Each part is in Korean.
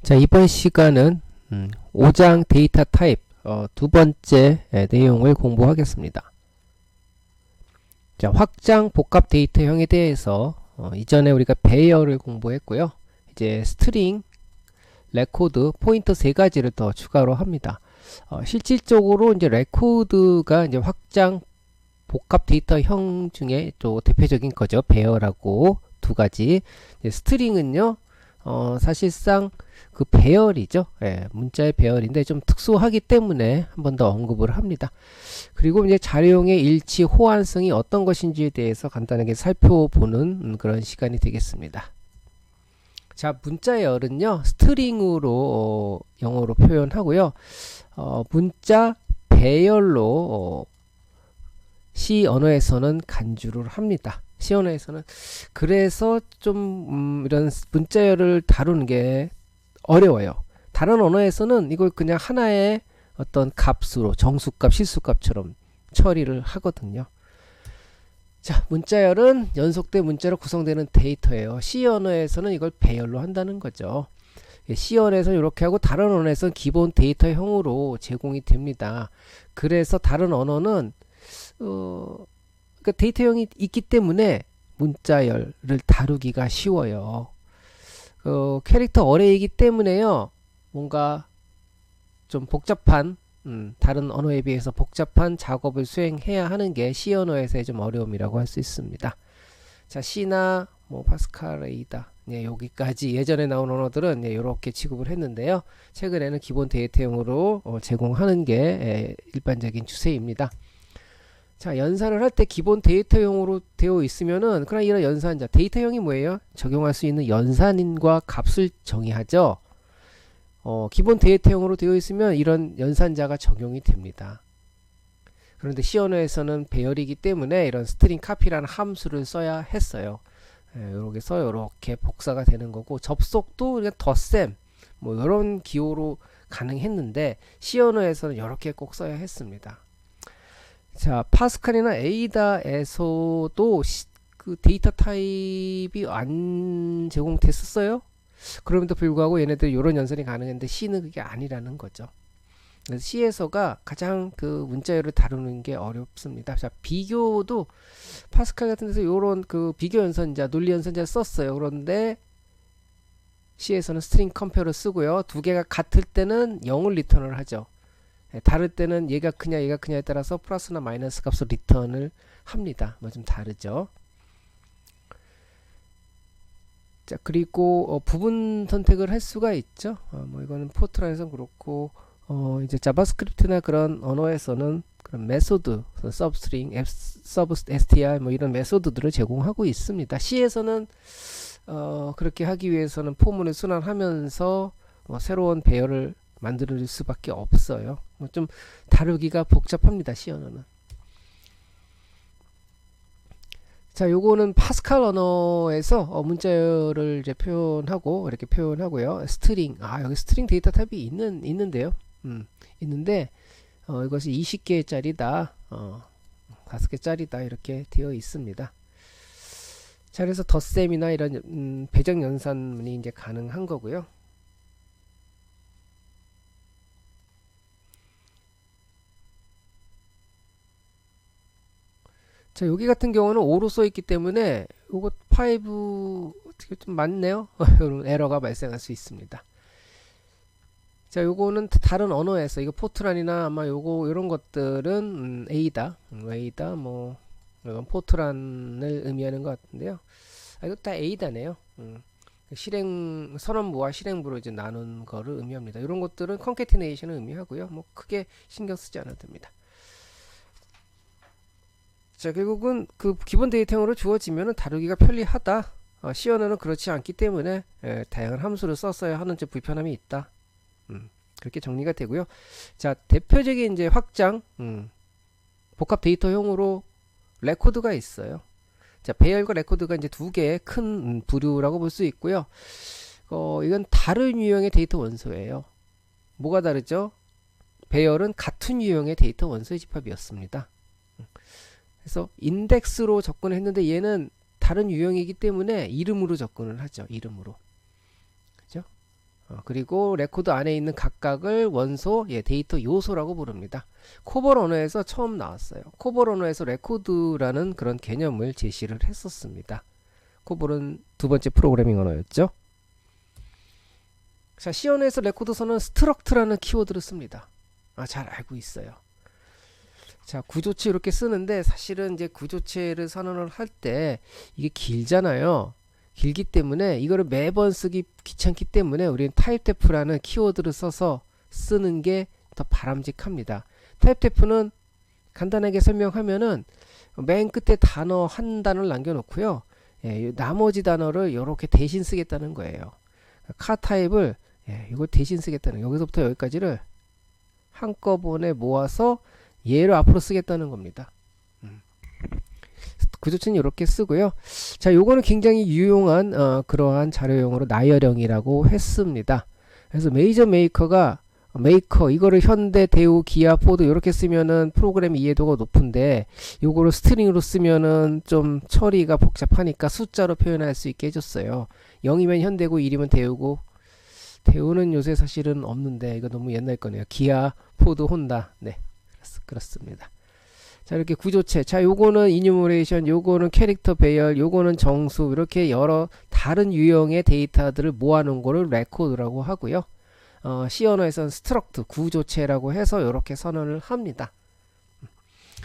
자, 이번 시간은 5장 데이터 타입 두 번째 내용을 공부하겠습니다. 자, 확장 복합 데이터형에 대해서 이전에 우리가 배열을 공부했고요. 이제 스트링, 레코드, 포인터 세 가지를 더 추가로 합니다. 실질적으로 이제 레코드가 이제 확장 복합 데이터형 중에 또 대표적인 거죠. 배열하고 두 가지. 스트링은요, 사실상 그 배열이죠. 예, 문자의 배열인데 좀 특수하기 때문에 한 번 더 언급을 합니다. 그리고 이제 자료용의 일치 호환성이 어떤 것인지에 대해서 간단하게 살펴보는 그런 시간이 되겠습니다. 자, 문자열은요, 스트링으로 영어로 표현하고요. 문자 배열로 C 언어에서는 간주를 합니다. C 언어에서는 그래서 좀 이런 문자열을 다루는 게 어려워요. 다른 언어에서는 이걸 그냥 하나의 어떤 값으로 정수값, 실수값처럼 처리를 하거든요. 자, 문자열은 연속된 문자로 구성되는 데이터예요. C 언어에서는 이걸 배열로 한다는 거죠. C 언어에서는 이렇게 하고 다른 언어에서는 기본 데이터형으로 제공이 됩니다. 그래서 다른 언어는 그러니까 데이터형이 있기 때문에 문자열을 다루기가 쉬워요. 캐릭터 어레이이기 때문에요. 뭔가 좀 복잡한 다른 언어에 비해서 복잡한 작업을 수행해야 하는 게 C 언어에서의 좀 어려움이라고 할 수 있습니다. 자, C나 뭐 파스칼, 에이다, 네, 여기까지 예전에 나온 언어들은 네, 이렇게 취급을 했는데요. 최근에는 기본 데이터형으로 제공하는 게 일반적인 추세입니다. 자, 연산을 할 때 기본 데이터형으로 되어 있으면은 그냥 이런 연산자, 데이터형이 뭐예요? 적용할 수 있는 연산인과 값을 정의하죠. 기본 데이터형으로 되어 있으면 이런 연산자가 적용이 됩니다. 그런데 C 언어에서는 배열이기 때문에 이런 스트링 카피라는 함수를 써야 했어요. 이렇게 써 이렇게 복사가 되는 거고, 접속도 그냥 덧셈 뭐 이런 기호로 가능했는데 C 언어에서는 이렇게 꼭 써야 했습니다. 자, 파스칼이나 에이다에서도 그 데이터 타입이 안 제공됐었어요. 그럼에도 불구하고 얘네들 이런 연산이 가능했는데 C는 그게 아니라는 거죠. 그래서 C에서가 가장 그 문자열을 다루는 게 어렵습니다. 자, 비교도 파스칼 같은 데서 이런 그 비교 연산자, 논리 연산자 썼어요. 그런데 C에서는 스트링 컴페어를 쓰고요. 두 개가 같을 때는 0을 리턴을 하죠. 다를 때는 얘가 크냐 얘가 크냐에 따라서 플러스나 마이너스 값을 리턴을 합니다. 뭐 좀 다르죠. 자, 그리고 부분 선택을 할 수가 있죠. 뭐 이거는 포트란에서는 그렇고, 이제 자바스크립트나 그런 언어에서는 그런 메소드, 서브스트링, 서브 str 뭐 이런 메소드들을 제공하고 있습니다. C에서는 그렇게 하기 위해서는 포문을 순환하면서 새로운 배열을 만들 수밖에 없어요. 뭐 좀 다루기가 복잡합니다. C 언어는. 자, 요거는 파스칼 언어에서 문자열을 이제 표현하고 이렇게 표현하고요. 스트링, 여기 스트링 데이터 타입이 있는데요. 있는데 이것이 20개짜리다, 5개짜리다 이렇게 되어 있습니다. 자, 그래서 덧셈이나 이런 배정 연산이 이제 가능한 거고요. 자, 여기 같은 경우는 5로 써 있기 때문에 요거 5 어떻게 좀 많네요. 이런 에러가 발생할 수 있습니다. 자, 요거는 다른 언어에서 이거 포트란이나 아마 요거 이런 것들은 A다, A다 뭐 이건 포트란을 의미하는 것 같은데요. 이거 다 A다네요. 실행 선언부와 실행부로 이제 나눈 거를 의미합니다. 이런 것들은 컨캐티네이션을 의미하고요. 뭐 크게 신경 쓰지 않아도 됩니다. 자, 결국은 그 기본 데이터형으로 주어지면 다루기가 편리하다. C 언어는 그렇지 않기 때문에 다양한 함수를 썼어야 하는 좀 불편함이 있다. 그렇게 정리가 되고요. 자, 대표적인 이제 확장 복합 데이터형으로 레코드가 있어요. 자, 배열과 레코드가 이제 두 개의 큰 부류라고 볼 수 있고요. 이건 다른 유형의 데이터 원소예요. 뭐가 다르죠? 배열은 같은 유형의 데이터 원소의 집합이었습니다. 그래서 인덱스로 접근을 했는데 얘는 다른 유형이기 때문에 이름으로 접근을 하죠. 이름으로. 그죠? 그리고 레코드 안에 있는 각각을 원소, 데이터 요소라고 부릅니다. 코볼 언어에서 처음 나왔어요. 코볼 언어에서 레코드라는 그런 개념을 제시를 했었습니다. 코볼은 두 번째 프로그래밍 언어였죠. 자, C 언어에서 레코드서는 스트럭트라는 키워드를 씁니다. 잘 알고 있어요. 자, 구조체 이렇게 쓰는데 사실은 이제 구조체를 선언을 할 때 이게 길잖아요. 길기 때문에 이거를 매번 쓰기 귀찮기 때문에 우리는 타입데프라는 키워드를 써서 쓰는 게 더 바람직합니다. 타입데프는 간단하게 설명하면은 맨 끝에 단어 한 단어를 남겨놓고요. 나머지 단어를 이렇게 대신 쓰겠다는 거예요. 카 타입을 이걸 대신 쓰겠다는, 여기서부터 여기까지를 한꺼번에 모아서 얘를 앞으로 쓰겠다는 겁니다. 구조체는 이렇게 쓰고요. 자, 요거는 굉장히 유용한 그러한 자료용으로 나열형이라고 했습니다. 그래서 메이저 메이커가 이거를 현대, 대우, 기아, 포드 이렇게 쓰면은 프로그램 이해도가 높은데 요거를 스트링으로 쓰면은 좀 처리가 복잡하니까 숫자로 표현할 수 있게 해줬어요. 0이면 현대고 1이면 대우고, 대우는 요새 사실은 없는데 이거 너무 옛날 거네요. 기아, 포드, 혼다. 네, 그렇습니다. 자, 이렇게 구조체. 자, 요거는 이뉴머레이션, 요거는 캐릭터 배열, 요거는 정수, 이렇게 여러 다른 유형의 데이터들을 모아놓은 거를 레코드라고 하고요. C 언어에서는 스트럭트, 구조체라고 해서 이렇게 선언을 합니다.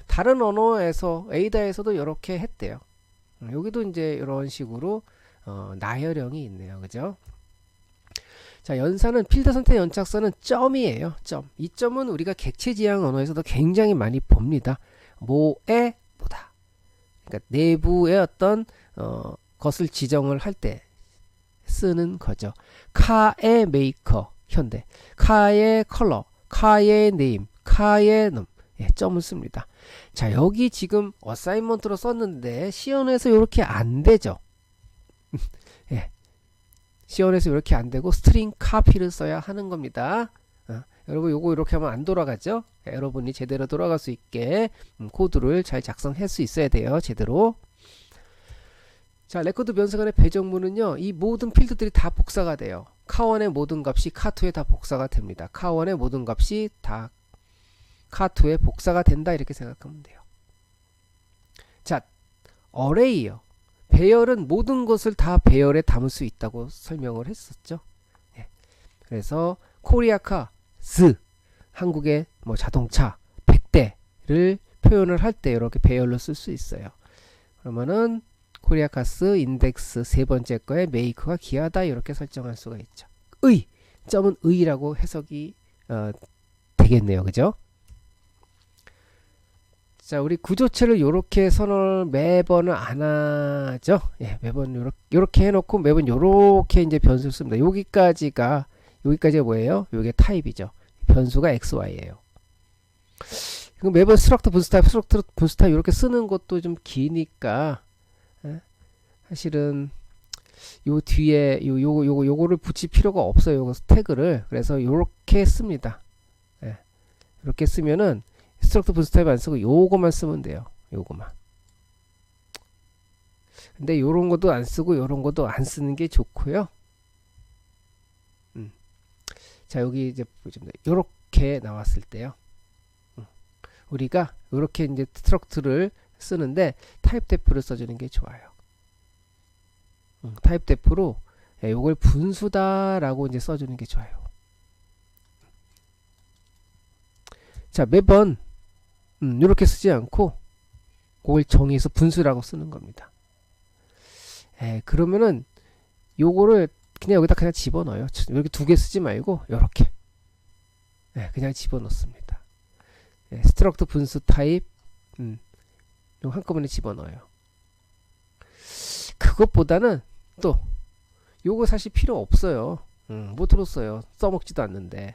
다른 언어에서, 에이다에서도 이렇게 했대요. 여기도 이제 이런 식으로 나열형이 있네요. 그죠? 자, 연산은 필드 선택 연착선은 점이에요. 점. 이 점은 우리가 객체 지향 언어에서도 굉장히 많이 봅니다. 뭐에 뭐다. 그러니까 내부의 어떤 것을 지정을 할 때 쓰는 거죠. 카의 메이커, 현대. 카의 컬러, 카의 네임, 카의 놈. 점을 씁니다. 자, 여기 지금 어사인먼트로 썼는데 시연에서 이렇게 안 되죠. 시연에서 이렇게 안 되고 스트링 카피를 써야 하는 겁니다. 여러분 요거 이렇게 하면 안 돌아가죠. 여러분이 제대로 돌아갈 수 있게 코드를 잘 작성할 수 있어야 돼요. 제대로. 자, 레코드 변수간의 배정문은요, 이 모든 필드들이 다 복사가 돼요. 카1의 모든 값이 카2에 다 복사가 됩니다. 카1의 모든 값이 다 카2에 복사가 된다, 이렇게 생각하면 돼요. 자, 어레이요. 배열은 모든 것을 다 배열에 담을 수 있다고 설명을 했었죠. 그래서 코리아카 한국의 뭐 자동차 100대를 표현을 할 때 이렇게 배열로 쓸 수 있어요. 그러면은 코리아카스 인덱스 세 번째 거에 메이커가 기아다, 이렇게 설정할 수가 있죠. 점은 의라고 해석이 되겠네요. 그죠? 자, 우리 구조체를 이렇게 선언을 매번은 안 하죠. 매번 요렇게 해놓고 매번 요렇게 이제 변수를 씁니다. 여기까지가 뭐예요? 요게 타입이죠. 변수가 XY예요. 매번 스트럭트, 분수 타입 이렇게 쓰는 것도 좀 기니까 사실은 요 뒤에 요거를 붙일 필요가 없어요. 요거 태그를. 그래서 요렇게 씁니다. 이렇게 쓰면은 스트럭트 분수 타입 안 쓰고 요거만 쓰면 돼요. 요거만. 근데 요런 것도 안 쓰고 요런 것도 안 쓰는 게 좋고요. 자, 여기 이제 보시면 요렇게 나왔을 때요. 우리가 요렇게 이제 스트럭트를 쓰는데 타입 데프를 써주는 게 좋아요. 타입 데프로 요걸 분수다라고 이제 써주는 게 좋아요. 자, 매번 이렇게 쓰지 않고 그걸 정의해서 분수라고 쓰는 겁니다. 그러면은 요거를 그냥 여기다 그냥 집어넣어요. 이렇게 두 개 쓰지 말고 요렇게 그냥 집어넣습니다. 스트럭트 분수 타입 요 한꺼번에 집어넣어요. 그것보다는 또 요거 사실 필요 없어요. 못 들었어요. 써먹지도 않는데.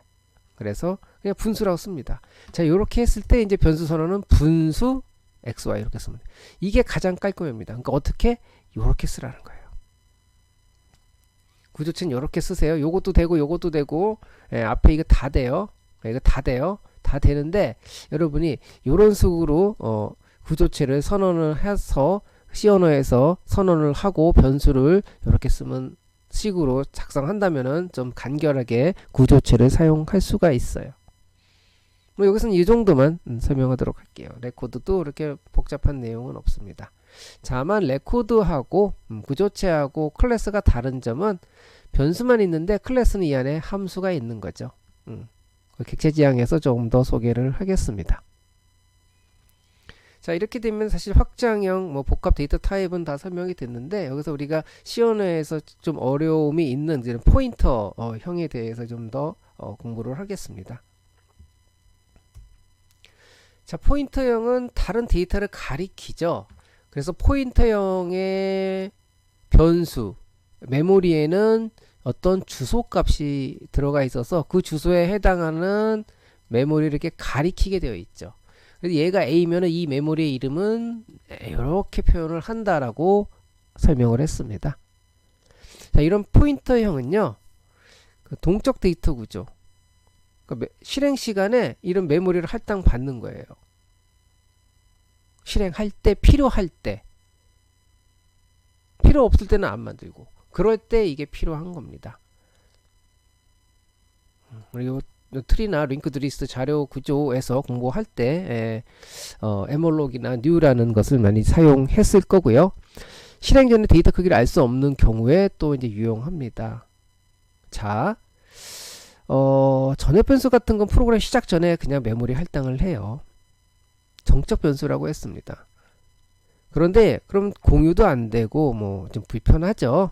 그래서 그냥 분수라고 씁니다. 자, 요렇게 했을 때 이제 변수 선언은 분수 XY 이렇게 쓰면 돼요. 이게 가장 깔끔합니다. 그러니까 어떻게? 요렇게 쓰라는 거예요. 구조체는 요렇게 쓰세요. 요것도 되고 요것도 되고 앞에 이거 다 돼요. 이거 다 돼요. 다 되는데 여러분이 요런 식으로 구조체를 선언을 해서 C 언어에서 선언을 하고 변수를 이렇게 쓰면 식으로 작성한다면은 좀 간결하게 구조체를 사용할 수가 있어요. 뭐 여기서는 이 정도만 설명하도록 할게요. 레코드도 이렇게 복잡한 내용은 없습니다. 다만 레코드하고 구조체하고 클래스가 다른 점은 변수만 있는데 클래스는 이 안에 함수가 있는 거죠. 객체지향에서 조금 더 소개를 하겠습니다. 자, 이렇게 되면 사실 확장형 뭐 복합 데이터 타입은 다 설명이 됐는데, 여기서 우리가 시언어에서 좀 어려움이 있는 포인터 형에 대해서 좀 더 공부를 하겠습니다. 자, 포인터형은 다른 데이터를 가리키죠. 그래서 포인터형의 변수 메모리에는 어떤 주소값이 들어가 있어서 그 주소에 해당하는 메모리를 이렇게 가리키게 되어 있죠. 그래서 얘가 A면은 이 메모리의 이름은 이렇게 표현을 한다라고 설명을 했습니다. 자, 이런 포인터형은요, 그 동적 데이터 구조, 그러니까 실행 시간에 이런 메모리를 할당받는 거예요. 실행할 때, 필요할 때. 필요 없을 때는 안 만들고, 그럴 때 이게 필요한 겁니다. 그리고 트리나 링크드 리스트 자료 구조에서 공부할 때 에몰록이나 뉴라는 것을 많이 사용했을 거고요. 실행 전에 데이터 크기를 알 수 없는 경우에 또 이제 유용합니다. 자, 전역 변수 같은 건 프로그램 시작 전에 그냥 메모리 할당을 해요. 정적 변수라고 했습니다. 그런데 그럼 공유도 안 되고 뭐 좀 불편하죠.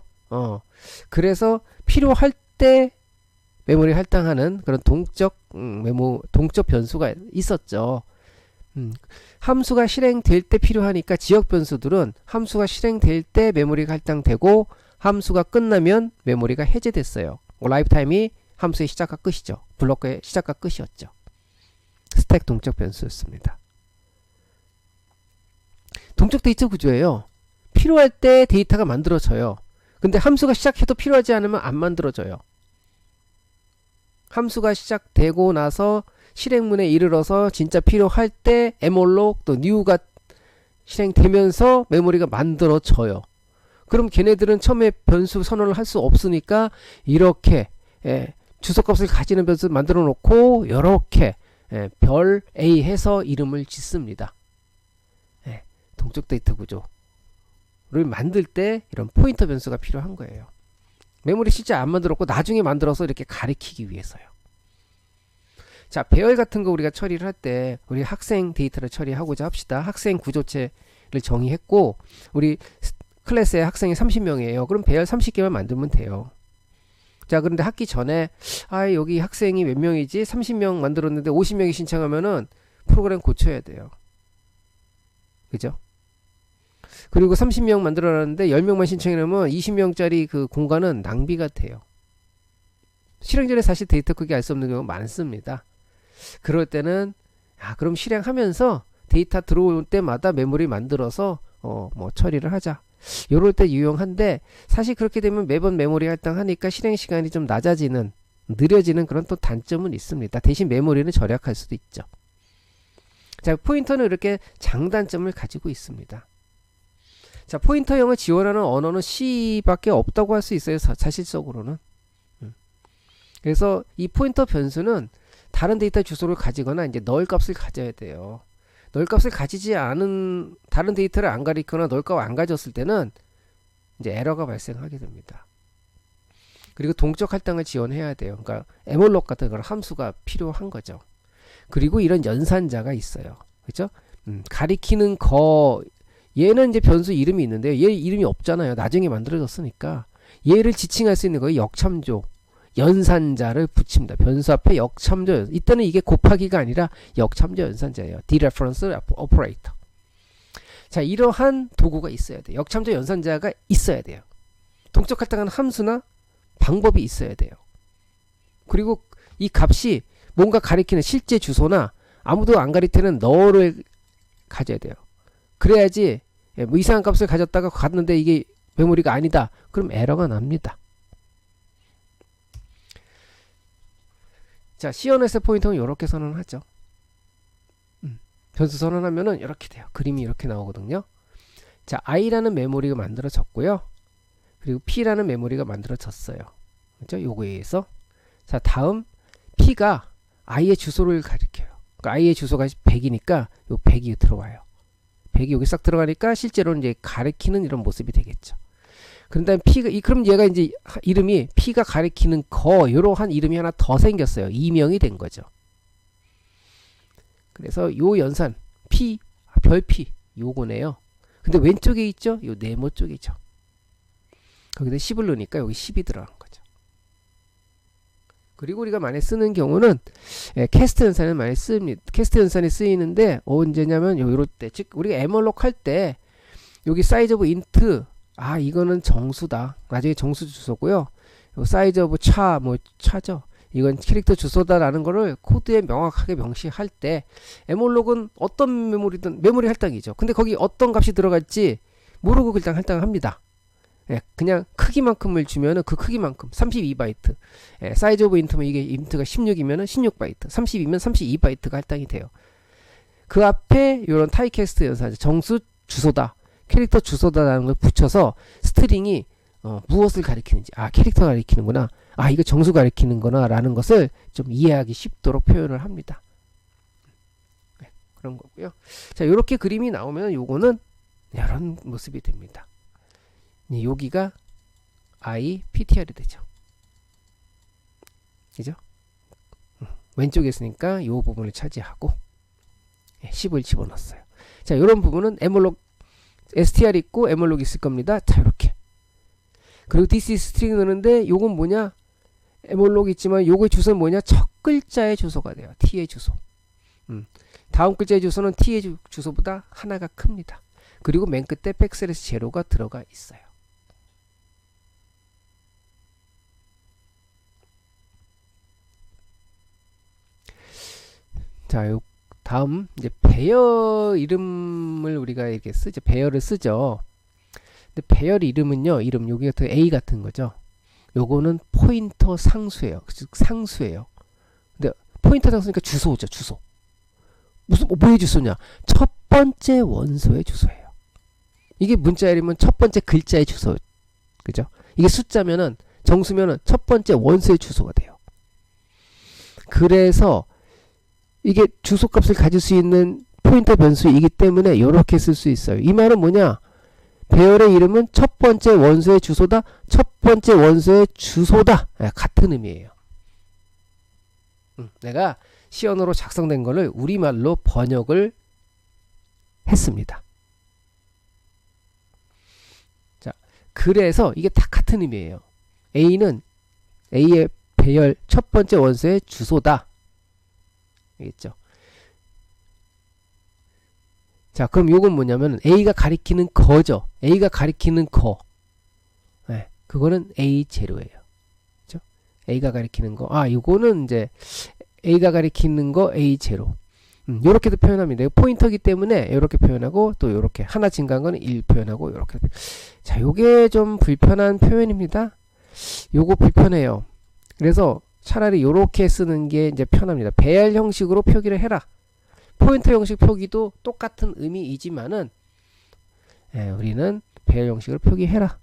그래서 필요할 때 메모리 할당하는 그런 동적 변수가 있었죠. 함수가 실행될 때 필요하니까 지역 변수들은 함수가 실행될 때 메모리가 할당되고 함수가 끝나면 메모리가 해제됐어요. 라이프 타임이 함수의 시작과 끝이죠. 블록의 시작과 끝이었죠. 스택 동적 변수였습니다. 동적 데이터 구조예요. 필요할 때 데이터가 만들어져요. 근데 함수가 시작해도 필요하지 않으면 안 만들어져요. 함수가 시작되고 나서 실행문에 이르러서 진짜 필요할 때 에몰록 또 new가 실행되면서 메모리가 만들어져요. 그럼 걔네들은 처음에 변수 선언을 할 수 없으니까 이렇게 주소값을 가지는 변수 만들어 놓고 이렇게 별 A 해서 이름을 짓습니다. 동적 데이터 구조를 만들 때 이런 포인터 변수가 필요한 거예요. 메모리 실제 안 만들었고 나중에 만들어서 이렇게 가리키기 위해서요. 자, 배열 같은 거 우리가 처리를 할 때 우리 학생 데이터를 처리하고자 합시다. 학생 구조체를 정의했고 우리 클래스에 학생이 30명이에요. 그럼 배열 30개만 만들면 돼요. 자, 그런데 학기 전에 여기 학생이 몇 명이지? 30명 만들었는데 50명이 신청하면은 프로그램 고쳐야 돼요. 그죠? 그리고 30명 만들어놨는데 10명만 신청해놓으면 20명짜리 그 공간은 낭비가 돼요. 실행 전에 사실 데이터 크기 알 수 없는 경우가 많습니다. 그럴 때는 그럼 실행하면서 데이터 들어올 때마다 메모리 만들어서 뭐 처리를 하자. 요럴 때 유용한데 사실 그렇게 되면 매번 메모리 할당하니까 실행 시간이 좀 느려지는 그런 또 단점은 있습니다. 대신 메모리는 절약할 수도 있죠. 자, 포인터는 이렇게 장단점을 가지고 있습니다. 자, 포인터형을 지원하는 언어는 C밖에 없다고 할 수 있어요. 사실적으로는. 그래서 이 포인터 변수는 다른 데이터 주소를 가지거나 이제 널 값을 가져야 돼요. 널 값을 가지지 않은 다른 데이터를 안 가리거나 널 값을 안 가졌을 때는 이제 에러가 발생하게 됩니다. 그리고 동적 할당을 지원해야 돼요. 그러니까 에몰록 같은 그런 함수가 필요한 거죠. 그리고 이런 연산자가 있어요. 그렇죠? 가리키는 거 얘는 이제 변수 이름이 있는데요. 얘 이름이 없잖아요. 나중에 만들어졌으니까 얘를 지칭할 수 있는 거예요. 역참조 연산자를 붙입니다. 변수 앞에 역참조. 이때는 이게 곱하기가 아니라 역참조 연산자예요. dereference operator. 자, 이러한 도구가 있어야 돼요. 역참조 연산자가 있어야 돼요. 동적 할당하는 함수나 방법이 있어야 돼요. 그리고 이 값이 뭔가 가리키는 실제 주소나 아무도 안 가리키는 너를 가져야 돼요. 그래야지 뭐 이상한 값을 가졌다가 갔는데 이게 메모리가 아니다. 그럼 에러가 납니다. 자, CNS 포인터는 이렇게 선언하죠. 변수 선언하면은 이렇게 돼요. 그림이 이렇게 나오거든요. 자, i라는 메모리가 만들어졌고요. 그리고 P라는 메모리가 만들어졌어요. 그죠? 요거에 의해서. 자, 다음 P가 I의 주소를 가리켜요. 그러니까 I의 주소가 100이니까 요 100이 들어와요. 100이 여기 싹 들어가니까 실제로는 이제 가리키는 이런 모습이 되겠죠. 그런 다음에 P가, 그럼 얘가 이제 이름이 P가 가리키는 이러한 이름이 하나 더 생겼어요. 이명이 된 거죠. 그래서 요 연산, P, 별 P, 요거네요. 근데 왼쪽에 있죠? 요 네모 쪽이죠. 거기다 10을 넣으니까 여기 10이 들어간 거죠. 그리고 우리가 많이 쓰는 경우는 캐스트 연산을 많이 씁니다. 캐스트 연산이 쓰이는데 언제냐면 요럴 때, 즉 우리가 에멀록 할 때 여기 사이즈 오브 인트, 이거는 정수다. 나중에 정수 주소고요. 요 사이즈 오브 차죠. 이건 캐릭터 주소다라는 거를 코드에 명확하게 명시할 때 에멀록은 어떤 메모리든 메모리 할당이죠. 근데 거기 어떤 값이 들어갈지 모르고 그냥 할당을 합니다. 그냥 크기만큼을 주면은 그 크기만큼 32바이트. 사이즈 오브 인트면 이게 인트가 16이면은 16바이트, 30이면 32바이트가 할당이 돼요. 그 앞에 이런 타이캐스트 연산, 정수 주소다, 캐릭터 주소다라는 걸 붙여서 스트링이 무엇을 가리키는지, 캐릭터 가리키는구나, 이거 정수 가리키는구나 라는 것을 좀 이해하기 쉽도록 표현을 합니다. 그런 거고요. 자, 이렇게 그림이 나오면 요거는 이런 모습이 됩니다. 여기가 PTR이 되죠. 그죠? 왼쪽에 있으니까 이 부분을 차지하고 10을 집어넣었어요. 자, 이런 부분은 에멀록 str 있고 에멀록 있을 겁니다. 자, 이렇게. 그리고 this string 넣는데 요건 뭐냐? 에멀록 있지만 요거의 주소는 뭐냐? 첫 글자의 주소가 돼요. t의 주소. 다음 글자의 주소는 t의 주소보다 하나가 큽니다. 그리고 맨 끝에 백슬래시 제로가 들어가 있어요. 자, 요 다음 이제 배열 이름을 우리가 이렇게 쓰죠. 배열을 쓰죠. 근데 배열 이름은요, 여기 같은 A 같은 거죠. 요거는 포인터 상수예요. 즉 상수예요. 근데 포인터 상수니까 주소죠. 주소. 뭐의 주소냐? 첫 번째 원소의 주소예요. 이게 문자열이면 첫 번째 글자의 주소. 그죠? 이게 숫자면은, 정수면은 첫 번째 원소의 주소가 돼요. 그래서 이게 주소값을 가질 수 있는 포인터 변수이기 때문에 이렇게 쓸 수 있어요. 이 말은 뭐냐? 배열의 이름은 첫 번째 원소의 주소다. 첫 번째 원소의 주소다. 같은 의미예요. 내가 C 언어로 작성된 거를 우리말로 번역을 했습니다. 자, 그래서 이게 다 같은 의미예요. A는 A의 배열 첫 번째 원소의 주소다. 알겠죠? 자, 그럼 요건 뭐냐면 A가 가리키는 거죠. A가 가리키는 거. 그거는 A0예요. 그죠? A가 가리키는 거. 요거는 이제 A가 가리키는 거 A0. 요렇게도 표현합니다. 포인터기 때문에 요렇게 표현하고 또 요렇게 하나 증가한 거는 1 표현하고 요렇게. 자, 요게 좀 불편한 표현입니다. 요거 불편해요. 그래서 차라리 요렇게 쓰는 게 이제 편합니다. 배열 형식으로 표기를 해라. 포인터 형식 표기도 똑같은 의미이지만은 우리는 배열 형식으로 표기해라.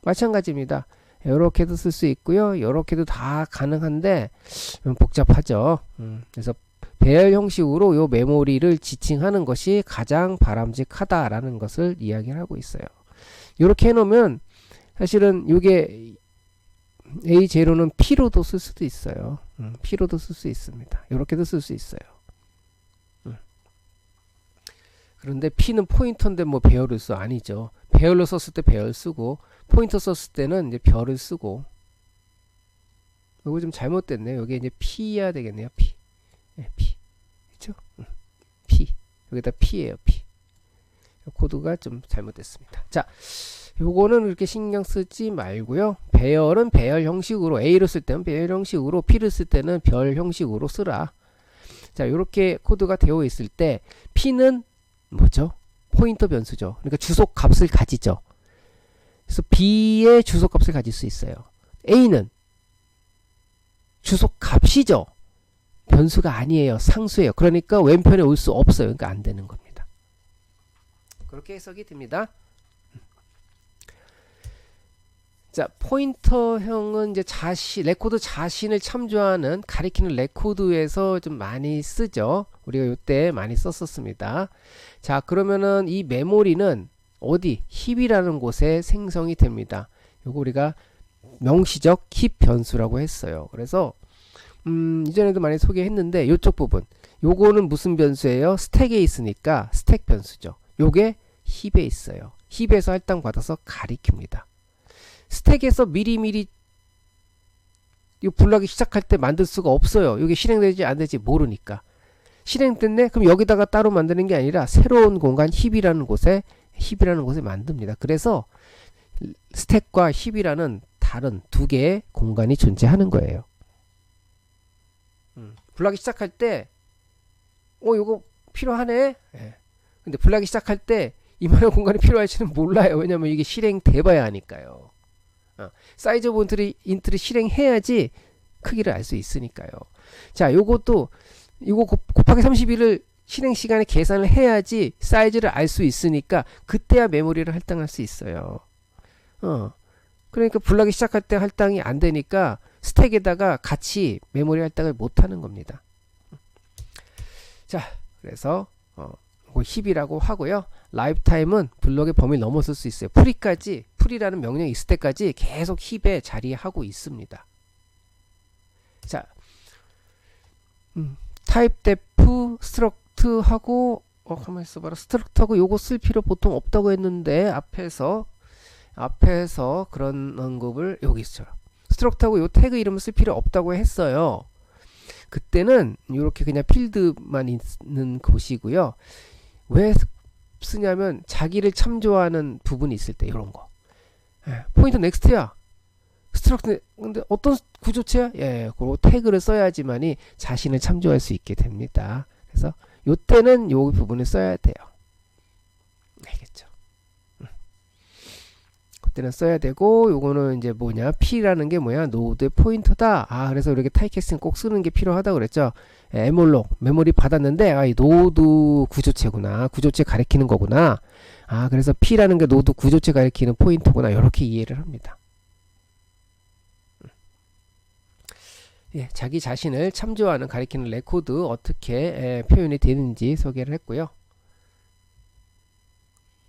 마찬가지입니다. 요렇게도 쓸 수 있고요. 요렇게도 다 가능한데 복잡하죠. 그래서 배열 형식으로 요 메모리를 지칭하는 것이 가장 바람직하다라는 것을 이야기를 하고 있어요. 요렇게 해놓으면 사실은 요게 A0는 P로도 쓸 수도 있어요. P로도 쓸 수 있습니다. 요렇게도 쓸 수 있어요. 그런데 P는 포인터인데 뭐 배열을 써? 아니죠. 배열로 썼을 때 배열 쓰고 포인터 썼을 때는 이제 별을 쓰고. 이거 좀 잘못됐네요. 여기 이제 P야 되겠네요. P. P. 그렇죠? P. 여기다 P예요. P. 코드가 좀 잘못됐습니다. 자, 요거는 이렇게 신경 쓰지 말고요. 배열은 배열 형식으로, A로 쓸 때는 배열 형식으로, P를 쓸 때는 별 형식으로 쓰라. 자, 요렇게 코드가 되어 있을 때 P는 뭐죠? 포인터 변수죠. 그러니까 주소 값을 가지죠. 그래서 B의 주소 값을 가질 수 있어요. A는 주소 값이죠. 변수가 아니에요. 상수예요. 그러니까 왼편에 올 수 없어요. 그러니까 안 되는 겁니다. 그렇게 해석이 됩니다. 자, 포인터형은 이제 레코드 자신을 참조하는 가리키는 레코드에서 좀 많이 쓰죠. 우리가 이때 많이 썼었습니다. 자, 그러면은 이 메모리는 어디? 힙이라는 곳에 생성이 됩니다. 요거 우리가 명시적 힙 변수라고 했어요. 그래서 이전에도 많이 소개했는데 요쪽 부분 요거는 무슨 변수예요? 스택에 있으니까 스택 변수죠. 요게 힙에 있어요. 힙에서 할당 받아서 가리킵니다. 스택에서 미리미리 이 분락이 시작할 때 만들 수가 없어요. 이게 실행되지 안 되지 모르니까. 실행됐네? 그럼 여기다가 따로 만드는 게 아니라 새로운 공간 힙이라는 곳에 만듭니다. 그래서 스택과 힙이라는 다른 두 개의 공간이 존재하는 거예요. 분락이 시작할 때 요거 필요하네? 예. 근데 분락이 시작할 때 이만한 공간이 필요할지는 몰라요. 왜냐면 이게 실행돼 봐야 하니까요. 사이즈 오브 인트를 실행해야지 크기를 알 수 있으니까요. 자, 요것도 이거 곱하기 31을 실행 시간에 계산을 해야지 사이즈를 알 수 있으니까 그때야 메모리를 할당할 수 있어요. 그러니까 분락이 시작할 때 할당이 안 되니까 스택에다가 같이 메모리 할당을 못 하는 겁니다. 자, 그래서 힙이라고 하고요. 라이프타임은 블록의 범위를 넘어설 수 있어요. 풀이라는 명령이 있을 때까지 계속 힙에 자리하고 있습니다. 자, 타입 데프 스트럭트하고 가만히 있어봐라. 스트럭트하고 요거 쓸 필요 보통 없다고 했는데 앞에서 그런 언급을 여기 있어요. 스트럭트하고 요 태그 이름을 쓸 필요 없다고 했어요. 그때는 이렇게 그냥 필드만 있는 곳이고요. 왜 쓰냐면 자기를 참조하는 부분이 있을 때 이런 거. 포인터 넥스트야. 스트럭트 근데 어떤 구조체야? 그 태그를 써야지만이 자신을 참조할 수 있게 됩니다. 그래서 요때는 요 부분을 써야 돼요. 알겠죠? 그때는 써야 되고 요거는 이제 뭐냐? P라는 게 뭐야? 노드의 포인터다. 그래서 이렇게 타이캐스팅 꼭 쓰는 게 필요하다고 그랬죠. 에몰록 메모리 받았는데 이 노드 구조체구나. 구조체 가리키는 거구나. 그래서 P라는 게 노드 구조체 가리키는 포인터구나. 이렇게 이해를 합니다. 자기 자신을 참조하는 가리키는 레코드 어떻게 표현이 되는지 소개를 했고요.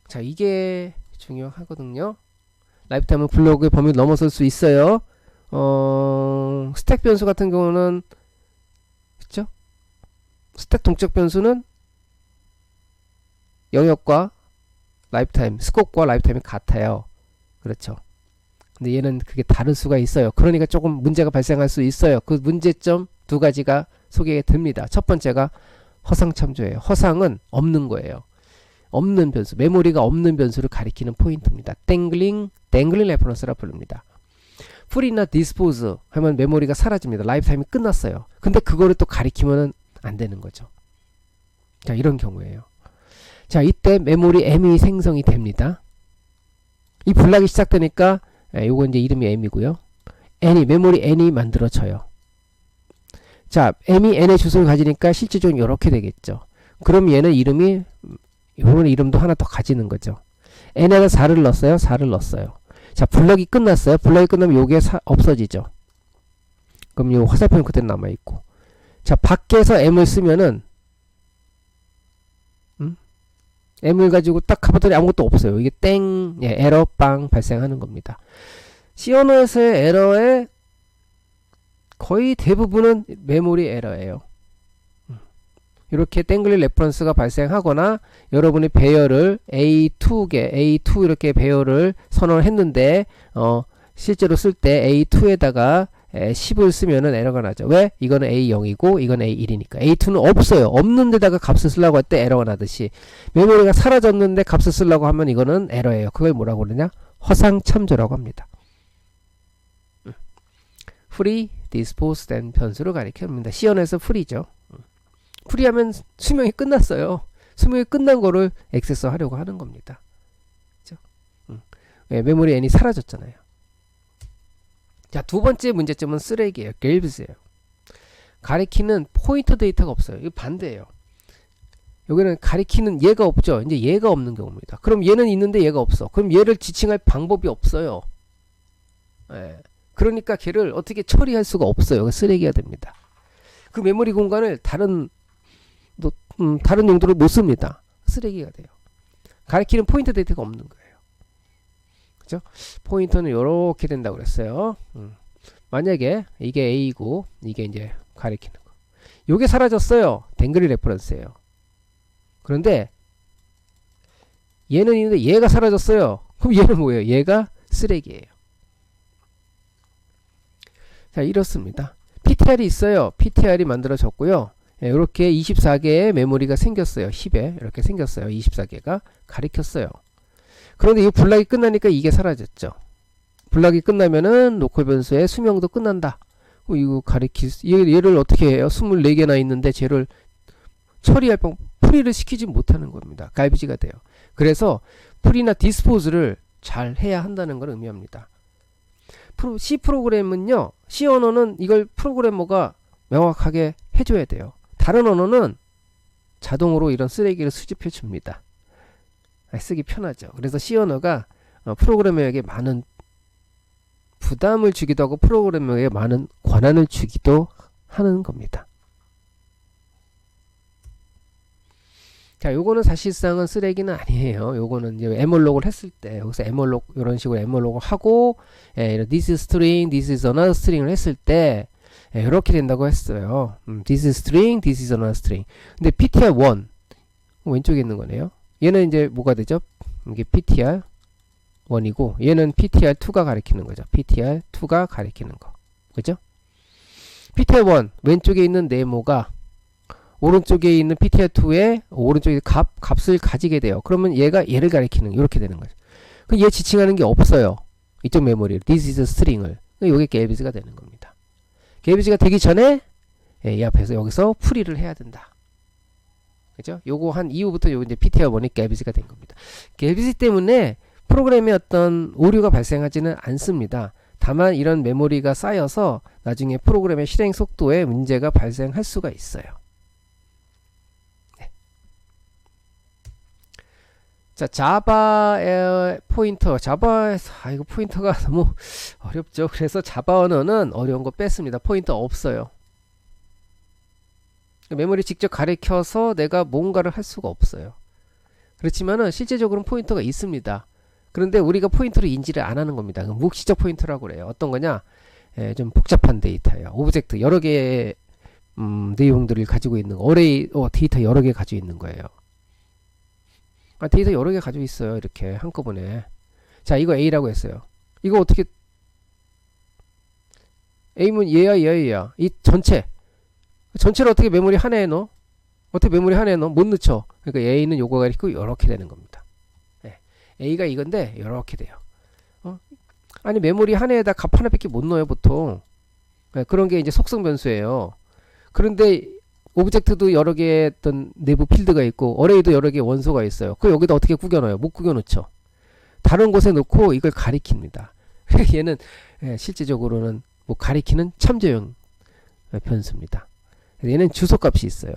자, 이게 중요하거든요. 라이프타임은 블록의 범위를 넘어설 수 있어요. 스택 변수 같은 경우는 그쵸? 스택 동적 변수는 영역과 라이프타임, 스코프와 라이프타임이 같아요. 그렇죠. 근데 얘는 그게 다를 수가 있어요. 그러니까 조금 문제가 발생할 수 있어요. 그 문제점 두 가지가 소개됩니다. 첫 번째가 허상 참조예요. 허상은 없는 거예요. 없는 변수, 메모리가 없는 변수를 가리키는 포인트입니다. 땡글링 레퍼런스라 부릅니다. 풀이나 디스포즈 하면 메모리가 사라집니다. 라이프타임이 끝났어요. 근데 그거를 또 가리키면 안 되는 거죠. 자, 이런 경우에요. 자, 이때 메모리 M이 생성이 됩니다. 이 분락이 시작되니까 요거 이제 이름이 M이고요. 메모리 N이 만들어져요. 자, M이 N의 주소를 가지니까 실질적으로 이렇게 되겠죠. 그럼 얘는 요런 이름도 하나 더 가지는 거죠. N에다 4를 넣었어요. 4를 넣었어요. 자, 블럭이 끝났어요. 블럭이 끝나면 요게 없어지죠. 그럼 요 화살표는 그대로 남아있고. 자, 밖에서 M을 쓰면은 M을 가지고 딱 가봤더니 아무것도 없어요. 이게 에러 빵 발생하는 겁니다. C 언어에서의 에러의 거의 대부분은 메모리 에러예요. 이렇게 땡글링 레퍼런스가 발생하거나 여러분이 배열을 A2 이렇게 배열을 선언을 했는데 실제로 쓸 때 A2에다가 10을 쓰면은 에러가 나죠. 왜? 이거는 A0이고 이건 A1이니까. A2는 없어요. 없는 데다가 값을 쓰려고 할 때 에러가 나듯이 메모리가 사라졌는데 값을 쓰려고 하면 이거는 에러예요. 그걸 뭐라고 그러냐? 허상 참조라고 합니다. free dispose 된 변수를 가리켜줍니다. C언에서 free죠. 프리하면 수명이 끝났어요. 수명이 끝난 거를 액세스 하려고 하는 겁니다. 그렇죠? 메모리 N이 사라졌잖아요. 자, 두 번째 문제점은 쓰레기예요. 갤브스예요. 가리키는 포인터 데이터가 없어요. 이거 반대예요. 여기는 가리키는 얘가 없죠. 이제 얘가 없는 경우입니다. 그럼 얘는 있는데 얘가 없어. 그럼 얘를 지칭할 방법이 없어요. 예. 그러니까 걔를 어떻게 처리할 수가 없어요. 쓰레기가 됩니다. 그 메모리 공간을 다른 용도로 못 씁니다. 쓰레기가 돼요. 가리키는 포인터 데이터가 없는 거예요. 그죠? 포인터는 이렇게 된다고 그랬어요. 만약에 이게 A고 이게 이제 가리키는 거. 요게 사라졌어요. 댕그리 레퍼런스예요. 그런데 얘는 있는데 얘가 사라졌어요. 그럼 얘는 뭐예요? 얘가 쓰레기예요. 자, 이렇습니다. PTR이 있어요. PTR이 만들어졌고요. 이렇게 24개의 메모리가 생겼어요. 10에 이렇게 생겼어요. 24개가 가리켰어요. 그런데 이 블락이 끝나니까 이게 사라졌죠. 블락이 끝나면은 로컬 변수의 수명도 끝난다. 이거 얘를 어떻게 해요? 24개나 있는데 쟤를 처리할 프리를 시키지 못하는 겁니다. 갈비지가 돼요. 그래서 프리나 디스포즈를 잘 해야 한다는 걸 의미합니다. C 프로그램은요, C 언어는 이걸 프로그래머가 명확하게 해줘야 돼요. 다른 언어는 자동으로 이런 쓰레기를 수집해 줍니다. 쓰기 편하죠. 그래서 C 언어가 프로그래머에게 많은 부담을 주기도 하고 프로그래머에게 많은 권한을 주기도 하는 겁니다. 자, 요거는 사실상은 쓰레기는 아니에요. 요거는 이제 에멀록을 했을 때 여기서 에멀록 이런 식으로 에멀록을 하고 this is string, this is another string을 했을 때 이렇게 된다고 했어요. this is string, this is another string. 근데 ptr1 왼쪽에 있는 거네요. 얘는 이제 뭐가 되죠? 이게 ptr1이고 얘는 ptr2가 가리키는 거죠. ptr2가 가리키는 거. 그죠? ptr1 왼쪽에 있는 네모가 오른쪽에 있는 ptr2의 오른쪽에 값을 가지게 돼요. 그러면 얘가 얘를 가리키는 이렇게 되는 거죠. 그럼 얘 지칭하는 게 없어요. 이쪽 메모리를 this is string을. 이게 갤비지가 되는 겁니다. 갤비지가 되기 전에 이 앞에서 여기서 풀이를 해야 된다. 그죠? 요거 한 이후부터 요 이제 ptr1이 갤비지가 된 겁니다. 갤비지 때문에 프로그램에 어떤 오류가 발생하지는 않습니다. 다만 이런 메모리가 쌓여서 나중에 프로그램의 실행 속도에 문제가 발생할 수가 있어요. 네. 자, 자바의 포인터. 자바에서 이거 포인터가 너무 어렵죠. 그래서 자바 언어는 어려운 거 뺐습니다. 포인터 없어요. 메모리 직접 가리켜서 내가 뭔가를 할 수가 없어요. 그렇지만은 실제적으로는 포인터가 있습니다. 그런데 우리가 포인터를 인지를 안 하는 겁니다. 묵시적 포인터라고 그래요. 어떤 거냐? 좀 복잡한 데이터예요. 오브젝트 여러 개의 내용들을 가지고 있는 어레이 데이터 여러 개 가지고 있는 거예요. 데이터 여러 개 가지고 있어요. 이렇게 한꺼번에. 자, 이거 A라고 했어요. 이거 어떻게 A면 얘야. 이 전체를 어떻게 메모리 하나에 넣어? 어떻게 메모리 하나에 넣어? 못 넣죠. 그러니까 A는 요거가 있고 이렇게 되는 겁니다. 네. A가 이건데 이렇게 돼요. 아니 메모리 하나에다 값 하나밖에 못 넣어요 보통. 네, 그런 게 이제 속성 변수예요. 그런데 오브젝트도 여러 개의 어떤 내부 필드가 있고 어레이도 여러 개의 원소가 있어요. 그 여기다 어떻게 구겨 넣어요? 못 구겨 넣죠. 다른 곳에 놓고 이걸 가리킵니다. 얘는 실제적으로는 뭐 가리키는 참조형 변수입니다. 얘는 주소값이 있어요.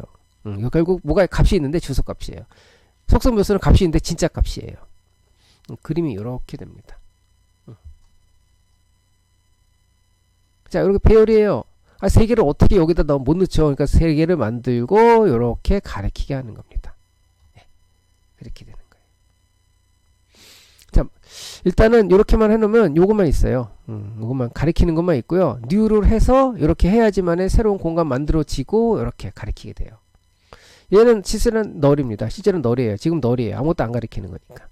결국 뭐가 값이 있는데 주소값이에요. 속성 변수는 값이 있는데 진짜 값이에요. 그림이 이렇게 됩니다. 자, 이렇게 배열이에요. 세 개를 어떻게 여기다 넣으면 못 넣죠. 그러니까 세 개를 만들고 이렇게 가리키게 하는 겁니다. 네, 이렇게 되는 거예요. 자, 일단은 이렇게만 해놓으면 요것만 있어요. 요것만 가리키는 것만 있고요. new를 해서 이렇게 해야지만에 새로운 공간 만들어지고 이렇게 가리키게 돼요. 얘는 실제는 널입니다. 실제는 널이에요. 지금 널이에요. 아무것도 안 가리키는 거니까.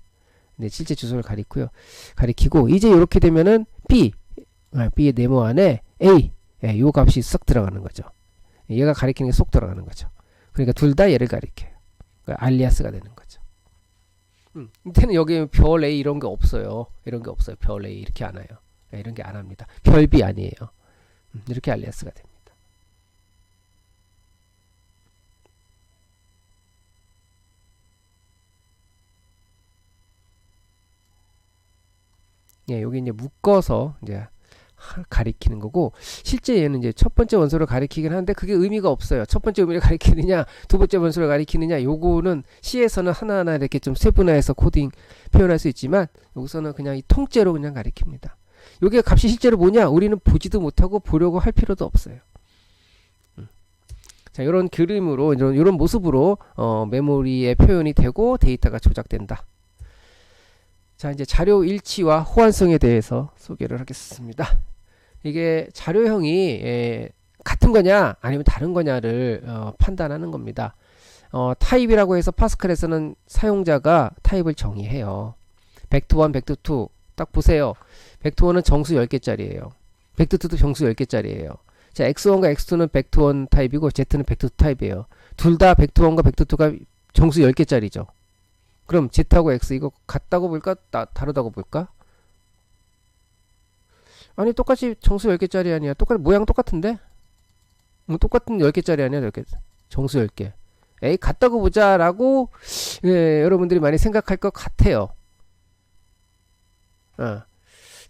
네, 실제 주소를 가리키고 이제 이렇게 되면은 B의 네모 안에 A 요 값이 쏙 들어가는 거죠. 얘가 가리키는 게 쏙 들어가는 거죠. 그러니까 둘 다 얘를 가리켜요. 그러니까 알리아스가 되는 거죠. 밑에는 여기 별 A 이런 게 없어요. 이런 게 없어요. 별 A 이렇게 안 해요. 이런 게 안 합니다. 별 B 아니에요. 이렇게 알리아스가 됩니다. 예, 여기 이제 묶어서 이제 가리키는 거고, 실제 얘는 이제 첫 번째 원소를 가리키긴 하는데 그게 의미가 없어요. 첫 번째 의미를 가리키느냐, 두 번째 원소를 가리키느냐, 요거는 C에서는 하나하나 이렇게 좀 세분화해서 코딩 표현할 수 있지만 여기서는 그냥 이 통째로 그냥 가리킵니다. 요게 값이 실제로 뭐냐? 우리는 보지도 못하고 보려고 할 필요도 없어요. 자, 이런 그림으로, 이런 모습으로 메모리에 표현이 되고 데이터가 조작된다. 자, 이제 자료 일치와 호환성에 대해서 소개를 하겠습니다. 이게 자료형이 같은 거냐 아니면 다른 거냐를 판단하는 겁니다. 타입이라고 해서 파스칼에서는 사용자가 타입을 정의해요. 벡터1, 벡터2 딱 보세요. 벡터1은 정수 10개짜리예요. 벡터2도 정수 10개짜리예요. 자, x1과 x2는 벡터1 타입이고 z는 벡터2 타입이에요. 둘 다 벡터1과 벡터2가 정수 10개짜리죠. 그럼 z하고 x 이거 같다고 볼까? 다르다고 볼까? 아니 똑같이 정수 10개짜리 아니야. 똑같이 모양 똑같은데? 뭐 똑같은 10개짜리 아니야? 10개. 정수 10개. 에이 같다고 보자 라고 여러분들이 많이 생각할 것 같아요.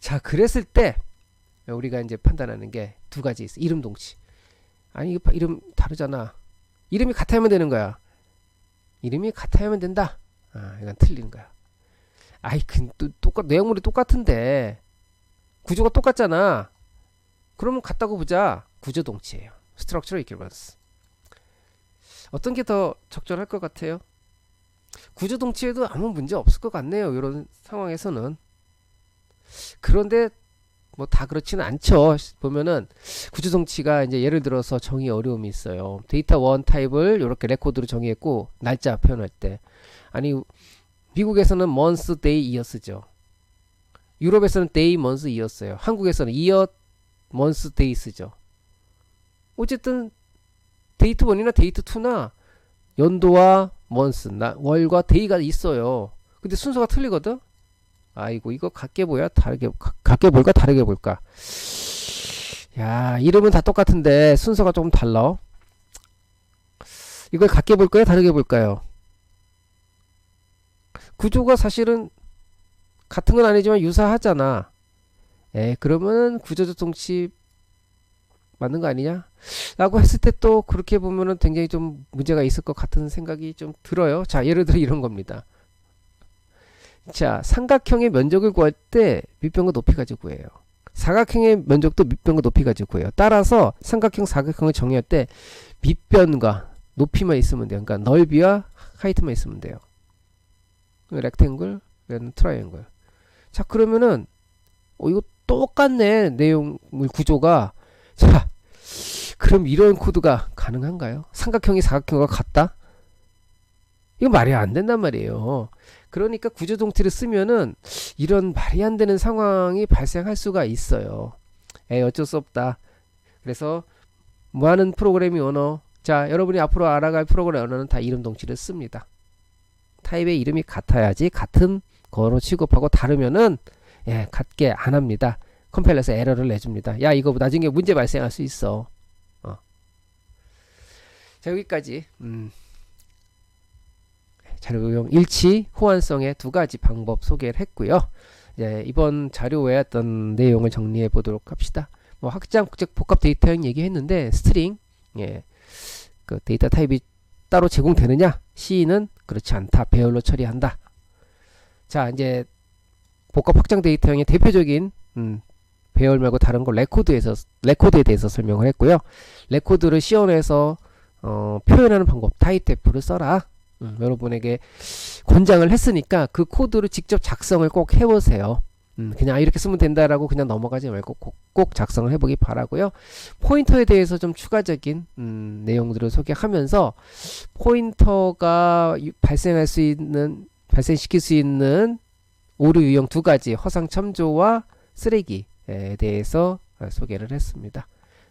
자, 그랬을 때 우리가 이제 판단하는 게 두 가지 있어. 이름 동치. 아니 이거 이름 다르잖아. 이름이 같아야만 되는 거야. 이름이 같아야만 된다. 이건 틀리는 거야. 아이 내용물이 똑같은데 구조가 똑같잖아. 그러면 같다고 보자. 구조 동치예요. Structural Equivalence. 어떤 게 더 적절할 것 같아요? 구조 동치에도 아무 문제 없을 것 같네요. 이런 상황에서는. 그런데 뭐 다 그렇지는 않죠. 보면은 구조 동치가 이제 예를 들어서 정의 어려움이 있어요. 데이터 1 타입을 이렇게 레코드로 정의했고 날짜 표현할 때 아니 미국에서는 month, day, year 쓰죠. 유럽에서는 day, month, year 써요. 한국에서는 year, month, day 쓰죠. 어쨌든 데이트 1이나 데이트 2나 연도와 month, 월과 day가 있어요. 근데 순서가 틀리거든. 아이고 이거 같게 보야 같게 볼까 다르게 볼까? 야, 이름은 다 똑같은데 순서가 조금 달라. 이걸 같게 볼까요 다르게 볼까요? 구조가 사실은 같은 건 아니지만 유사하잖아. 그러면은 구조적 동치 맞는 거 아니냐? 라고 했을 때 또 그렇게 보면은 굉장히 좀 문제가 있을 것 같은 생각이 좀 들어요. 자, 예를 들어 이런 겁니다. 자, 삼각형의 면적을 구할 때 밑변과 높이 가지고 구해요. 사각형의 면적도 밑변과 높이 가지고 구해요. 따라서 삼각형, 사각형을 정의할 때 밑변과 높이만 있으면 돼요. 그러니까 넓이와 하이트만 있으면 돼요. 렉탱글, 트라이앵글. 자, 그러면은 이거 똑같네. 내용물 구조가. 자, 그럼 이런 코드가 가능한가요? 삼각형이 사각형과 같다? 이거 말이 안 된단 말이에요. 그러니까 구조동치를 쓰면은 이런 말이 안 되는 상황이 발생할 수가 있어요. 어쩔 수 없다. 그래서 많은 프로그래밍 언어, 자, 여러분이 앞으로 알아갈 프로그래밍 언어는 다 이름 동치를 씁니다. 타입의 이름이 같아야지 같은 거로 취급하고 다르면은 같게 안 합니다. 컴파일러에서 에러를 내줍니다. 야, 이거 나중에 문제 발생할 수 있어. 자, 여기까지 자료용 일치, 호환성의 두 가지 방법 소개를 했고요. 이번 자료에 어떤 내용을 정리해 보도록 합시다. 뭐 확장 복합 데이터형 얘기했는데 스트링, 그 데이터 타입이 따로 제공되느냐? C는 그렇지 않다. 배열로 처리한다. 자, 이제 복합 확장 데이터형의 대표적인 배열 말고 다른 거 레코드에 대해서 설명을 했고요. 레코드를 C원에서 표현하는 방법 타입Def를 써라. 여러분에게 권장을 했으니까 그 코드를 직접 작성을 꼭 해보세요. 그냥 이렇게 쓰면 된다라고 그냥 넘어가지 말고 꼭 작성을 해보기 바라고요. 포인터에 대해서 좀 추가적인 내용들을 소개하면서 포인터가 발생시킬 수 있는 오류 유형 두 가지 허상 첨조와 쓰레기에 대해서 소개를 했습니다.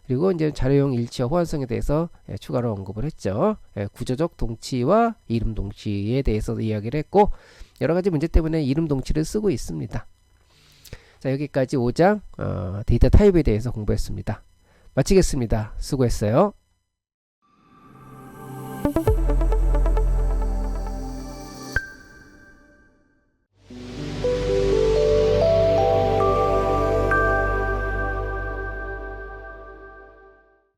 그리고 이제 자료용 일치와 호환성에 대해서 추가로 언급을 했죠. 구조적 동치와 이름 동치에 대해서 이야기를 했고 여러 가지 문제 때문에 이름 동치를 쓰고 있습니다. 자, 여기까지 5장 데이터 타입에 대해서 공부했습니다. 마치겠습니다. 수고했어요.